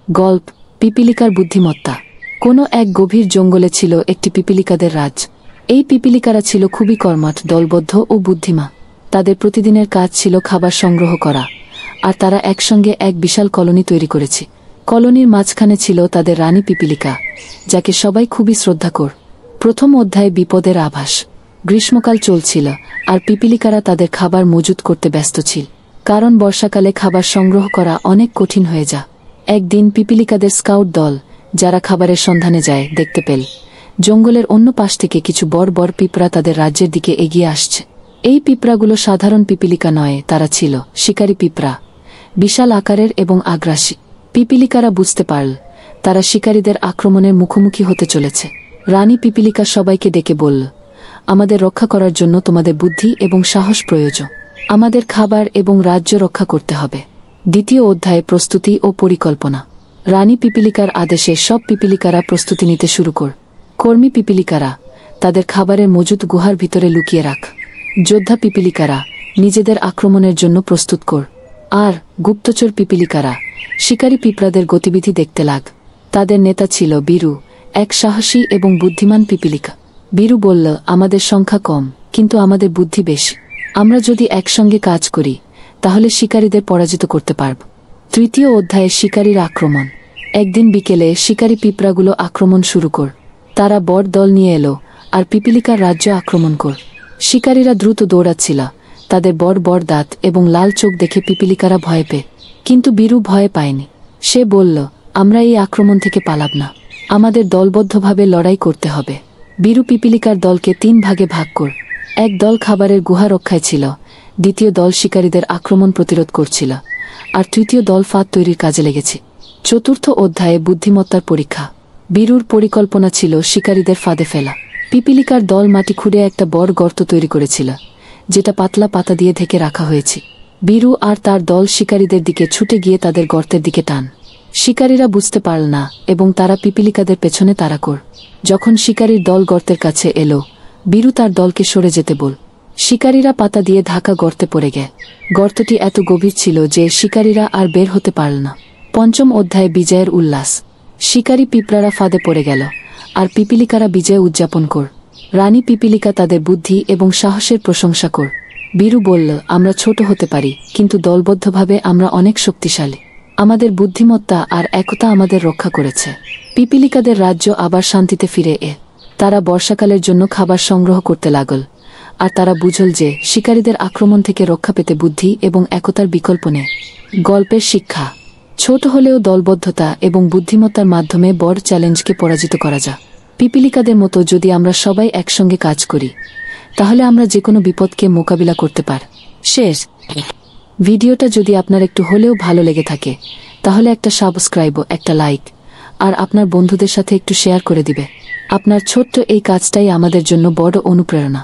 গল্প পিপিলিকার বুদ্ধিমত্তা। কোনো এক গভীর জঙ্গলে ছিল একটি পিপিলিকাদের রাজ। এই পিপিলিকারা ছিল খুবই কর্মঠ, দলবদ্ধ ও বুদ্ধিমান। তাদের প্রতিদিনের কাজ ছিল খাবার সংগ্রহ করা, আর তারা একসঙ্গে এক বিশাল কলোনি তৈরি করেছে। কলোনির মাঝখানে ছিল তাদের রানী পিপিলিকা, যাকে সবাই খুবই শ্রদ্ধা কর। প্রথম অধ্যায়ে বিপদের আভাস। গ্রীষ্মকাল চলছিল, আর পিপিলিকারা তাদের খাবার মজুত করতে ব্যস্ত ছিল, কারণ বর্ষাকালে খাবার সংগ্রহ করা অনেক কঠিন হয়ে যায়। একদিন পিপিলিকাদের স্কাউট দল, যারা খাবারের সন্ধানে যায়, দেখতে পেল জঙ্গলের অন্য পাশ থেকে কিছু বড় বড় পিঁপড়া তাদের রাজ্যের দিকে এগিয়ে আসছে। এই পিঁপড়াগুলো সাধারণ পিপিলিকা নয়, তারা ছিল শিকারী পিঁপড়া, বিশাল আকারের এবং আগ্রাসী। পিপিলিকারা বুঝতে পারল তারা শিকারীদের আক্রমণের মুখোমুখি হতে চলেছে। রানী পিপিলিকা সবাইকে ডেকে বলল, আমাদের রক্ষা করার জন্য তোমাদের বুদ্ধি এবং সাহস প্রয়োজন। আমাদের খাবার এবং রাজ্য রক্ষা করতে হবে। দ্বিতীয় অধ্যায়ে প্রস্তুতি ও পরিকল্পনা। রানী পিপিলিকার আদেশে সব পিপিলিকারা প্রস্তুতি নিতে শুরু কর। কর্মী পিপিলিকারা তাদের খাবারের মজুদ গুহার ভিতরে লুকিয়ে রাখ। যোদ্ধা পিপিলিকারা নিজেদের আক্রমণের জন্য প্রস্তুত কর। আর গুপ্তচর পিপিলিকারা শিকারী পিঁপড়াদের গতিবিধি দেখতে লাগ। তাদের নেতা ছিল বীরু, এক সাহসী এবং বুদ্ধিমান পিপিলিকা। বীরু বলল, আমাদের সংখ্যা কম, কিন্তু আমাদের বুদ্ধি বেশি। আমরা যদি একসঙ্গে কাজ করি তাহলে শিকারীদের পরাজিত করতে পারব। তৃতীয় অধ্যায়ে শিকারীর আক্রমণ। একদিন বিকেলে শিকারী পিঁপড়াগুলো আক্রমণ শুরু কর। তারা বড় দল নিয়ে এলো আর পিপিলিকার রাজ্য আক্রমণ কর। শিকারীরা দ্রুত দৌড়াচ্ছিল, তাদের বড় বড় দাঁত এবং লাল চোখ দেখে পিপিলিকারা ভয় পেয়ে। কিন্তু বীরু ভয় পায়নি। সে বলল, আমরা এই আক্রমণ থেকে পালাব না, আমাদের দলবদ্ধভাবে লড়াই করতে হবে। বীরু পিপিলিকার দলকে 3 ভাগে ভাগ কর। এক দল খাবারের গুহা রক্ষায় ছিল, দ্বিতীয় দল শিকারীদের আক্রমণ প্রতিরোধ করছিল, আর তৃতীয় দল ফাঁদ তৈরির কাজে লেগেছে। চতুর্থ অধ্যায়ে বুদ্ধিমত্তার পরীক্ষা। বীরুর পরিকল্পনা ছিল শিকারীদের ফাঁদে ফেলা। পিপিলিকার দল মাটি খুঁড়ে একটা বড় গর্ত তৈরি করেছিল, যেটা পাতলা পাতা দিয়ে ঢেকে রাখা হয়েছে। বীরু আর তার দল শিকারীদের দিকে ছুটে গিয়ে তাদের গর্তের দিকে টান। শিকারীরা বুঝতে পারল না এবং তারা পিপিলিকাদের পেছনে তাড়া কর। যখন শিকারীর দল গর্তের কাছে এলো, বীরু তার দলকে সরে যেতে বল। শিকারীরা পাতা দিয়ে ঢাকা গর্তে পড়ে গে। গর্তটি এত গভীর ছিল যে শিকারীরা আর বের হতে পারল না। পঞ্চম অধ্যায়ে বিজয়ের উল্লাস। শিকারী পিঁপড়ারা ফাঁদে পড়ে গেল, আর পিপিলিকারা বিজয় উদযাপন কর। রানী পিপিলিকা তাদের বুদ্ধি এবং সাহসের প্রশংসা কর। বীরু বলল, আমরা ছোট হতে পারি, কিন্তু দলবদ্ধভাবে আমরা অনেক শক্তিশালী। আমাদের বুদ্ধিমত্তা আর একতা আমাদের রক্ষা করেছে। পিপিলিকাদের রাজ্য আবার শান্তিতে ফিরে তারা বর্ষাকালের জন্য খাবার সংগ্রহ করতে লাগল, আর তারা বুঝল যে শিকারীদের আক্রমণ থেকে রক্ষা পেতে বুদ্ধি এবং একতার বিকল্প নেই। গল্পের শিক্ষা। ছোট হলেও দলবদ্ধতা এবং বুদ্ধিমত্তার মাধ্যমে বড় চ্যালেঞ্জকে পরাজিত করা যায়। পিপিলিকাদের মতো যদি আমরা সবাই একসঙ্গে কাজ করি, তাহলে আমরা যে কোনো বিপদকে মোকাবিলা করতে পারি। শেষ। ভিডিওটা যদি আপনার একটু হলেও ভালো লেগে থাকে, তাহলে একটা সাবস্ক্রাইব, একটা লাইক, আর আপনার বন্ধুদের সাথে একটু শেয়ার করে দিবে। আপনার ছোট্ট এই কাজটাই আমাদের জন্য বড় অনুপ্রেরণা।